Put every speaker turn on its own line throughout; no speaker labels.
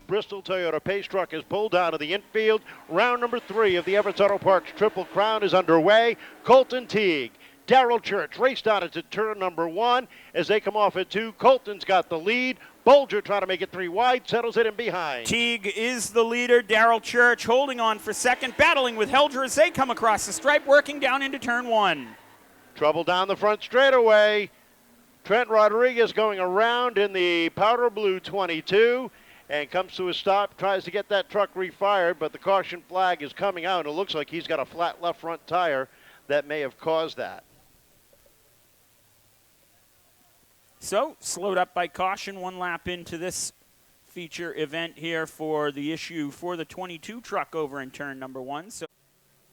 Bristol Toyota Pace truck is pulled down to the infield. Round number 3 of the Everett Auto Parts Triple Crown is underway. Colton Teague, Darrell Church race down into turn number 1 as they come off at 2. Colton's got the lead. Bolger trying to make it 3 wide, settles it in behind.
Teague is the leader. Darrell Church holding on for second, battling with Helger as they come across the stripe, working down into turn 1.
Trouble down the front straightaway. Trent Rodriguez going around in the powder blue 22 and comes to a stop, tries to get that truck refired, but the caution flag is coming out, and it looks like he's got a flat left front tire that may have caused that.
So, slowed up by caution, 1 lap into this feature event here for the issue for the 22 truck over in turn number 1. So,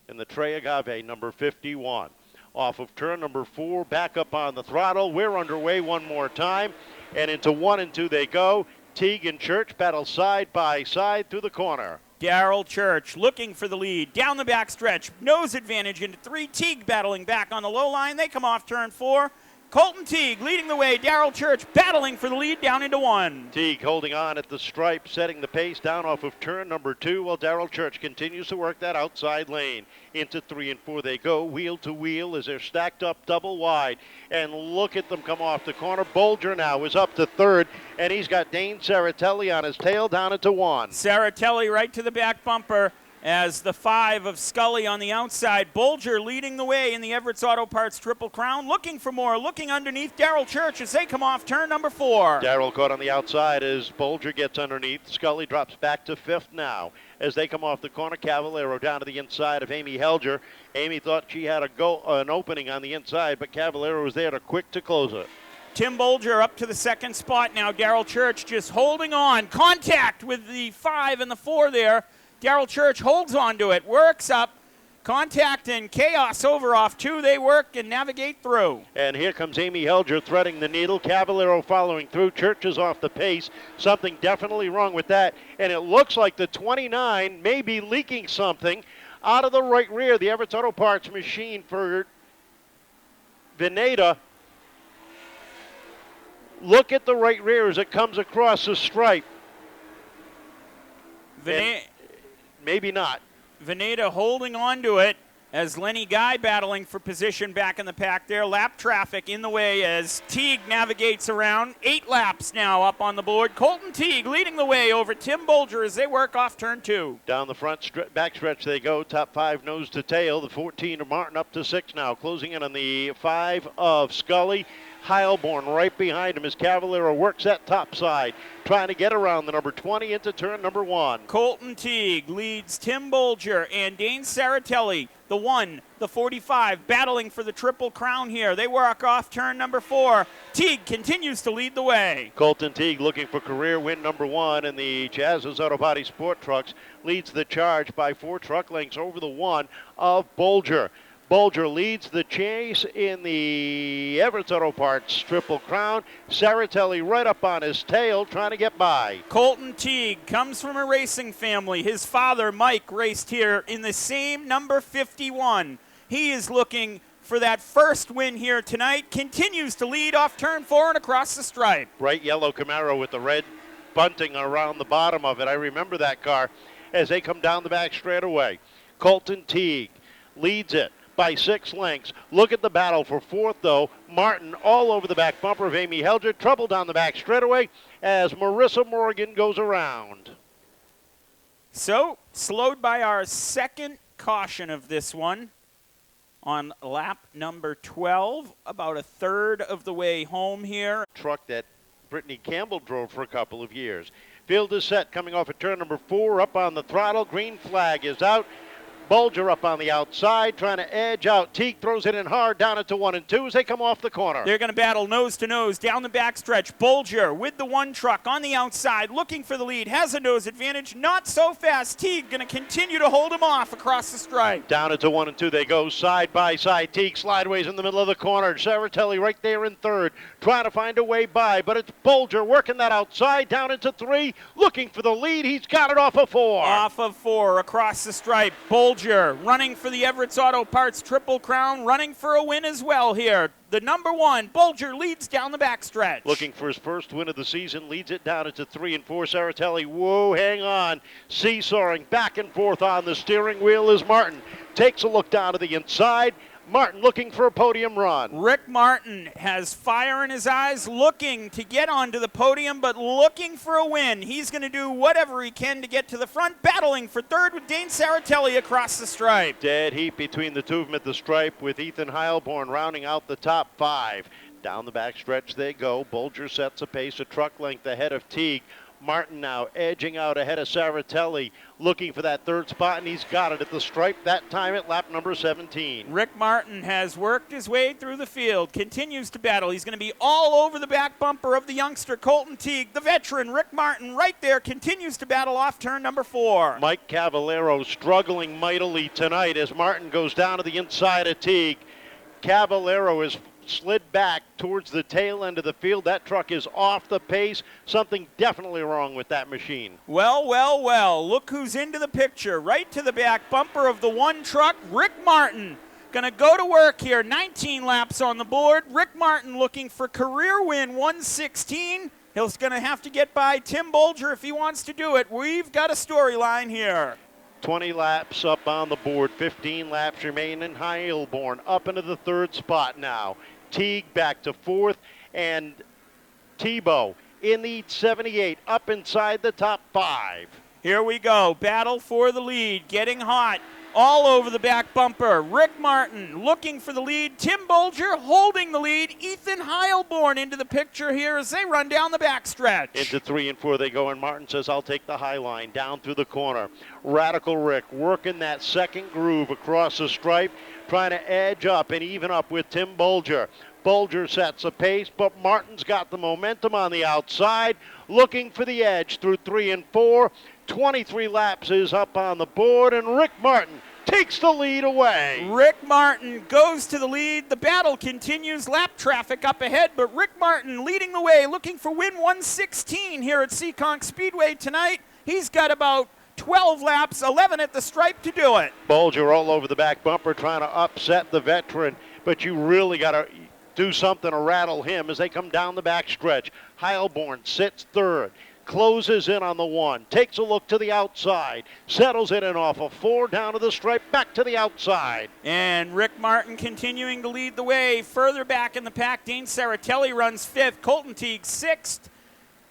in the Trey Agave, number 51. Off of turn number 4, back up on the throttle. We're underway one more time, and into 1 and 2 they go. Teague and Church battle side by side through the corner.
Darrell Church looking for the lead. Down the back stretch, nose advantage into 3. Teague battling back on the low line. They come off turn 4. Colton Teague leading the way. Darrell Church battling for the lead down into 1.
Teague holding on at the stripe, setting the pace down off of turn number 2, while Darrell Church continues to work that outside lane. Into 3 and 4 they go, wheel to wheel as they're stacked up double wide. And look at them come off the corner. Bolger now is up to 3rd, and he's got Dane Saritelli on his tail down into 1.
Saritelli right to the back bumper as the 5 of Scully on the outside. Bolger leading the way in the Everett's Auto Parts Triple Crown, looking for more, looking underneath Darrell Church as they come off turn number 4.
Darrell caught on the outside as Bolger gets underneath. Scully drops back to 5th now as they come off the corner. Cavallero down to the inside of Amy Helger. Amy thought she had an opening on the inside, but Cavallero was there to quick to close it.
Tim Bolger up to the 2nd spot now. Darrell Church just holding on. Contact with the 5 and the 4 there. Darrell Church holds on to it, works up, contact and chaos over off 2. They work and navigate through.
And here comes Amy Helger threading the needle. Cavallero following through. Church is off the pace. Something definitely wrong with that. And it looks like the 29 may be leaking something out of the right rear. The Everett Auto Parts machine for Vanada. Look at the right rear as it comes across the stripe. Maybe not.
Vanada holding on to it as Lenny Guy battling for position back in the pack there. Lap traffic in the way as Teague navigates around. 8 laps now up on the board. Colton Teague leading the way over Tim Bolger as they work off turn 2.
Down the front back stretch they go. Top 5 nose to tail. The 14 of Martin up to 6 now. Closing in on the 5 of Scully. Heilborn right behind him as Cavallero works that top side, trying to get around the number 20 into turn number 1.
Colton Teague leads Tim Bolger and Dane Saritelli, the 1, the 45, battling for the Triple Crown here. They work off turn number 4. Teague continues to lead the way.
Colton Teague looking for career win number 1 in the Jazz's Auto Body Sport Trucks leads the charge by 4 truck lengths over the 1 of Bolger. Bolger leads the chase in the Everett Auto Parts Triple Crown. Saritelli right up on his tail trying to get by.
Colton Teague comes from a racing family. His father, Mike, raced here in the same number 51. He is looking for that first win here tonight. Continues to lead off turn 4 and across the stripe.
Bright yellow Camaro with the red bunting around the bottom of it. I remember that car as they come down the back straightaway. Colton Teague leads it by 6 lengths. Look at the battle for 4th, though. Martin all over the back bumper of Amy Helger. Trouble down the back straightaway as Marissa Morgan goes around.
So, slowed by our 2nd caution of this one on lap number 12, about a 1/3 of the way home here.
Truck that Brittany Campbell drove for a couple of years. Field is set coming off at turn number 4, up on the throttle. Green flag is out. Bolger up on the outside, trying to edge out. Teague throws it in hard down into 1 and 2 as they come off the corner.
They're going to battle nose to nose down the backstretch. Bolger with the 1 truck on the outside, looking for the lead, has a nose advantage. Not so fast. Teague going to continue to hold him off across the stripe.
Down into 1 and 2 they go, side by side. Teague slideways in the middle of the corner. Saritelli right there in 3rd, trying to find a way by, but it's Bolger working that outside down into 3, looking for the lead. He's got it off of 4.
Off of 4 across the stripe. Bolger Bolger running for the Everett's Auto Parts Triple Crown, running for a win as well here. The number 1, Bolger, leads down the backstretch.
Looking for his first win of the season, leads it down into 3 and 4. Saritelli, whoa, hang on. Seesawing back and forth on the steering wheel is Martin. Takes a look down to the inside. Martin looking for a podium run.
Rick Martin has fire in his eyes, looking to get onto the podium, but looking for a win. He's going to do whatever he can to get to the front, battling for third with Dane Saritelli across the stripe.
Dead heat between the two of them at the stripe, with Ethan Heilborn rounding out the top 5. Down the backstretch they go. Bolger sets a pace a truck length ahead of Teague. Martin now edging out ahead of Saritelli, looking for that third spot, and he's got it at the stripe, that time at lap number 17.
Rick Martin has worked his way through the field, continues to battle. He's going to be all over the back bumper of the youngster Colton Teague. The veteran Rick Martin right there continues to battle off turn number 4.
Mike Cavallero struggling mightily tonight as Martin goes down to the inside of Teague. Cavallero is slid back towards the tail end of the field. That truck is off the pace. Something definitely wrong with that machine.
Well, well, well. Look who's into the picture. Right to the back bumper of the one truck, Rick Martin. Going to go to work here. 19 laps on the board. Rick Martin looking for career win 116. He's going to have to get by Tim Bolger if he wants to do it. We've got a storyline here.
20 laps up on the board, 15 laps remain in Heilborn, up into the third spot now. Teague back to 4th, and Thibeault in the 78, up inside the top 5.
Here we go, battle for the lead, getting hot. All over the back bumper. Rick Martin looking for the lead. Tim Bolger holding the lead. Ethan Heilborn into the picture here as they run down the backstretch.
Into 3 and 4 they go, and Martin says, I'll take the high line down through the corner. Radical Rick working that second groove across the stripe, trying to edge up and even up with Tim Bolger. Bolger sets a pace, but Martin's got the momentum on the outside, looking for the edge through 3 and 4. 23 laps is up on the board, and Rick Martin takes the lead away.
Rick Martin goes to the lead. The battle continues. Lap traffic up ahead, but Rick Martin leading the way, looking for win 116 here at Seekonk Speedway tonight. He's got about 12 laps, 11 at the stripe to do it.
Bolger all over the back bumper trying to upset the veteran, but you really got to do something to rattle him as they come down the backstretch. Heilborn sits 3rd. Closes in on the 1, takes a look to the outside, settles in and off a 4 down to the stripe, back to the outside.
And Rick Martin continuing to lead the way. Further back in the pack, Dane Saritelli runs 5th, Colton Teague 6th,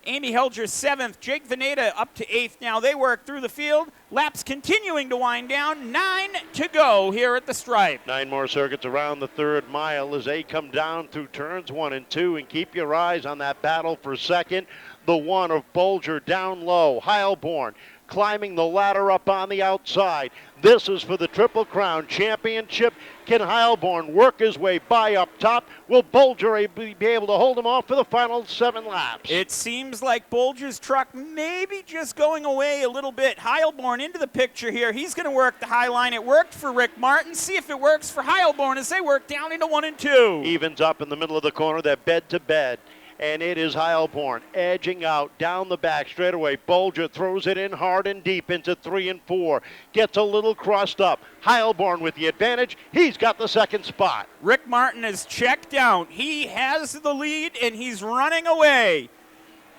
Amy Helger 7th, Jake Vanada up to 8th. Now they work through the field. Laps continuing to wind down. 9 to go here at the stripe.
9 more circuits around the 3rd mile as they come down through turns 1 and 2, and keep your eyes on that battle for second. The 1 of Bolger down low. Heilborn climbing the ladder up on the outside. This is for the Triple Crown Championship. Can Heilborn work his way by up top? Will Bolger be able to hold him off for the final 7 laps?
It seems like Bolger's truck maybe just going away a little bit. Heilborn into the picture here. He's going to work the high line. It worked for Rick Martin. See if it works for Heilborn as they work down into 1 and 2.
Evens up in the middle of the corner. They're bed to bed. And it is Heilborn edging out down the back straightaway. Bolger throws it in hard and deep into 3 and 4. Gets a little crossed up. Heilborn with the advantage. He's got the second spot.
Rick Martin is checked out. He has the lead and he's running away.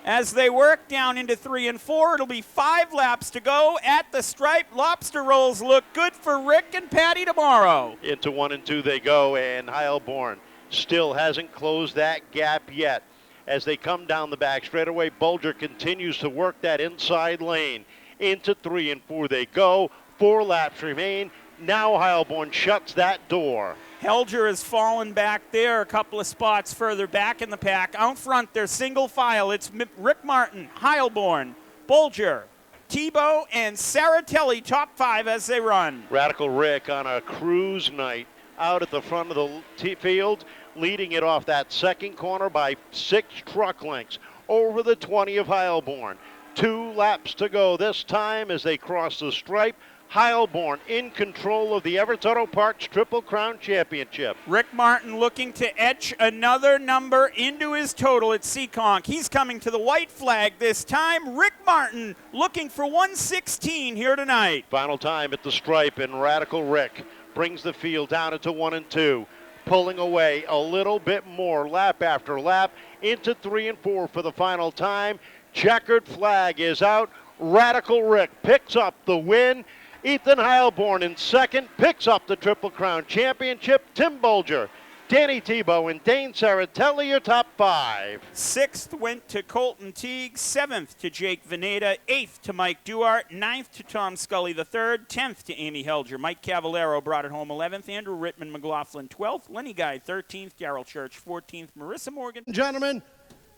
As they work down into 3 and 4, it'll be 5 laps to go at the stripe. Lobster rolls look good for Rick and Patty tomorrow.
Into 1 and 2 they go, and Heilborn still hasn't closed that gap yet. As they come down the back straightaway, Bolger continues to work that inside lane. Into 3 and 4 they go. 4 laps remain. Now Heilborn shuts that door.
Helger has fallen back there a couple of spots further back in the pack. Out front, they're single file. It's Rick Martin, Heilborn, Bolger, Thibeault, and Saritelli top 5 as they run.
Radical Rick on a cruise night out at the front of the field, leading it off that second corner by 6 truck lengths over the 20 of Heilborn. 2 laps to go this time as they cross the stripe. Heilborn in control of the Everett Auto Parts Triple Crown Championship.
Rick Martin looking to etch another number into his total at Seekonk. He's coming to the white flag this time. Rick Martin looking for 116 here tonight.
Final time at the stripe, and Radical Rick brings the field down into 1 and 2. Pulling away a little bit more lap after lap into 3 and 4 for the final time. Checkered flag is out. Radical Rick picks up the win. Ethan Heilborn in second picks up the Triple Crown Championship. Tim Bolger, Danny Thibeault, and Dane Saritelli, your top 5.
Sixth went to Colton Teague, seventh to Jake Vanada, eighth to Mike Duarte, ninth to Tom Scully the third, 10th to Amy Helger. Mike Cavallero brought it home 11th, Andrew Rittman McLaughlin 12th, Lenny Guy 13th, Daryl Church 14th, Marissa Morgan.
Gentlemen,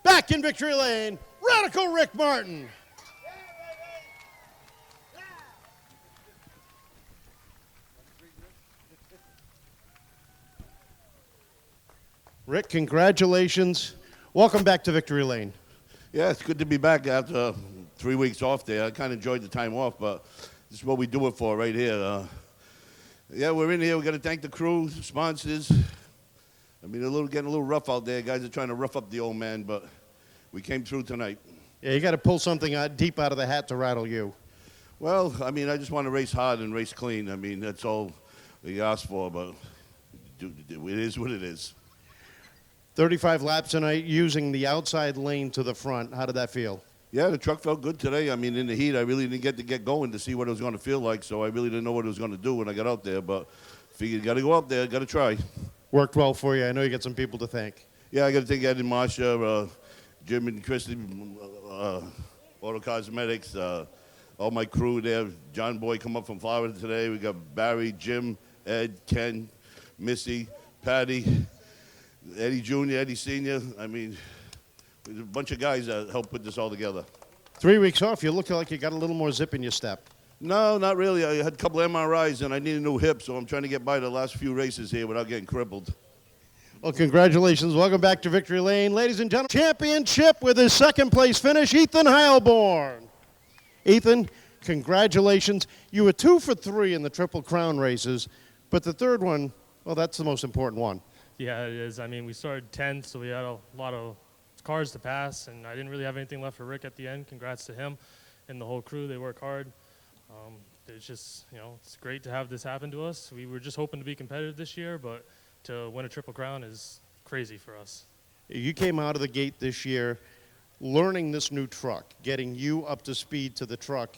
back in victory lane, Radical Rick Martin. Rick, congratulations. Welcome back to victory lane.
Yeah, it's good to be back after 3 weeks off there. I kind of enjoyed the time off, but this is what we do it for right here. Yeah, we're in here. We got to thank the crew, sponsors. I mean, getting a little rough out there. Guys are trying to rough up the old man, but we came through tonight.
Yeah, you got to pull something deep out of the hat to rattle you.
Well, I mean, I just want to race hard and race clean. I mean, that's all we asked for, but it is what it is.
35 laps tonight using the outside lane to the front. How did that feel?
Yeah, the truck felt good today. I mean, in the heat, I really didn't get going to see what it was going to feel like, so I really didn't know what it was going to do when I got out there, but figured got to go out there, got to try.
Worked well for you. I know you got some people to thank.
Yeah, I got to thank Ed and Marsha, Jim and Christy, Auto Cosmetics, all my crew there. John Boy come up from Florida today. We got Barry, Jim, Ed, Ken, Missy, Patty, Eddie Jr., Eddie Sr. I mean, there's a bunch of guys that helped put this all together.
3 weeks off, you look like you got a little more zip in your step.
No, not really. I had a couple of MRIs, and I need a new hip, so I'm trying to get by the last few races here without getting crippled.
Well, congratulations. Welcome back to Victory Lane. Ladies and gentlemen, championship with his second-place finish, Ethan Heilborn. Ethan, congratulations. You were 2 for 3 in the Triple Crown races, but the third one, well, that's the most important one.
Yeah, it is. I mean, we started 10th, so we had a lot of cars to pass, and I didn't really have anything left for Rick at the end. Congrats to him and the whole crew. They work hard. It's just, it's great to have this happen to us. We were just hoping to be competitive this year, but to win a Triple Crown is crazy for us.
You came out of the gate this year learning this new truck, getting you up to speed to the truck.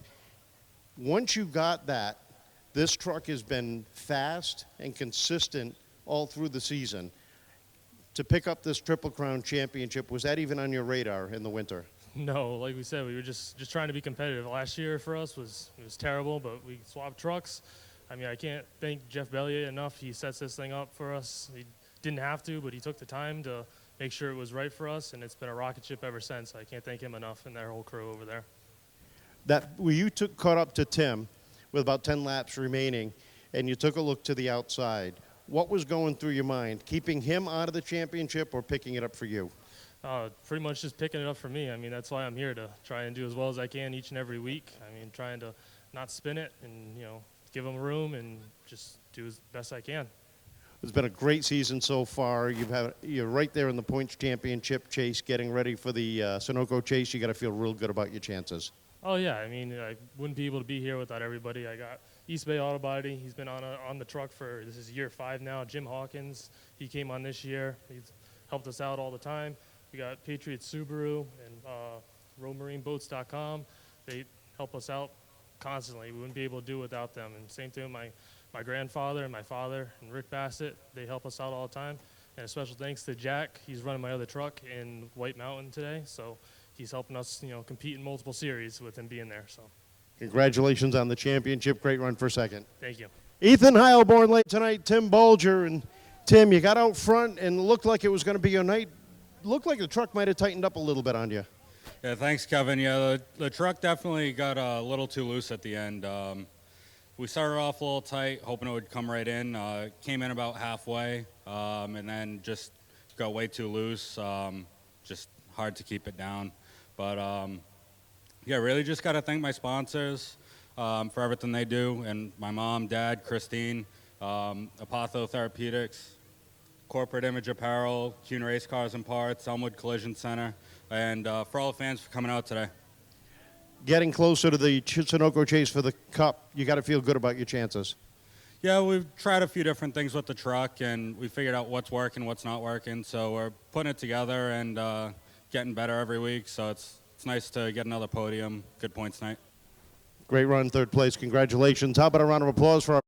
Once you got that, this truck has been fast and consistent all through the season. To pick up this Triple Crown Championship, was that even on your radar in the winter?
No, like we said, we were just trying to be competitive. Last year for us was terrible, but we swapped trucks. I mean, I can't thank Jeff Bellier enough. He sets this thing up for us. He didn't have to, but he took the time to make sure it was right for us, and it's been a rocket ship ever since. I can't thank him enough and their whole crew over there.
Caught up to Tim with about 10 laps remaining, and you took a look to the outside. What was going through your mind, keeping him out of the championship or picking it up for you?
Pretty much just picking it up for me. I mean, that's why I'm here, to try and do as well as I can each and every week. I mean, trying to not spin it and, give him room and just do as best I can.
It's been a great season so far. You're right there in the points championship chase, getting ready for the Sunoco chase. You got to feel real good about your chances.
Oh, yeah. I mean, I wouldn't be able to be here without everybody. I got East Bay Auto Body. He's been on the truck this is year 5 now. Jim Hawkins, he came on this year. He's helped us out all the time. We got Patriot Subaru and RoadMarineBoats.com. They help us out constantly. We wouldn't be able to do it without them. And same thing with my grandfather and my father and Rick Bassett. They help us out all the time. And a special thanks to Jack. He's running my other truck in White Mountain today. So he's helping us, compete in multiple series with him being there. So
congratulations on the championship. Great run for second.
Thank you.
Ethan Heilborn late tonight, Tim Bolger. And Tim, you got out front and looked like it was going to be your night. Looked like the truck might have tightened up a little bit on you.
Yeah, thanks, Kevin. Yeah, the truck definitely got a little too loose at the end. We started off a little tight, hoping it would come right in. Came in about halfway, and then just got way too loose. Just hard to keep it down. But, yeah, really just got to thank my sponsors. for everything they do, and my mom, dad, Christine, Apotho Therapeutics, Corporate Image Apparel, Kuhn Race Cars and Parts, Elmwood Collision Center, and for all the fans for coming out today.
Getting closer to the Sunoco Chase for the Cup, you got to feel good about your chances.
Yeah, we've tried a few different things with the truck, and we figured out what's working, what's not working. So we're putting it together and getting better every week. So it's nice to get another podium. Good points tonight.
Great run, third place. Congratulations. How about a round of applause for our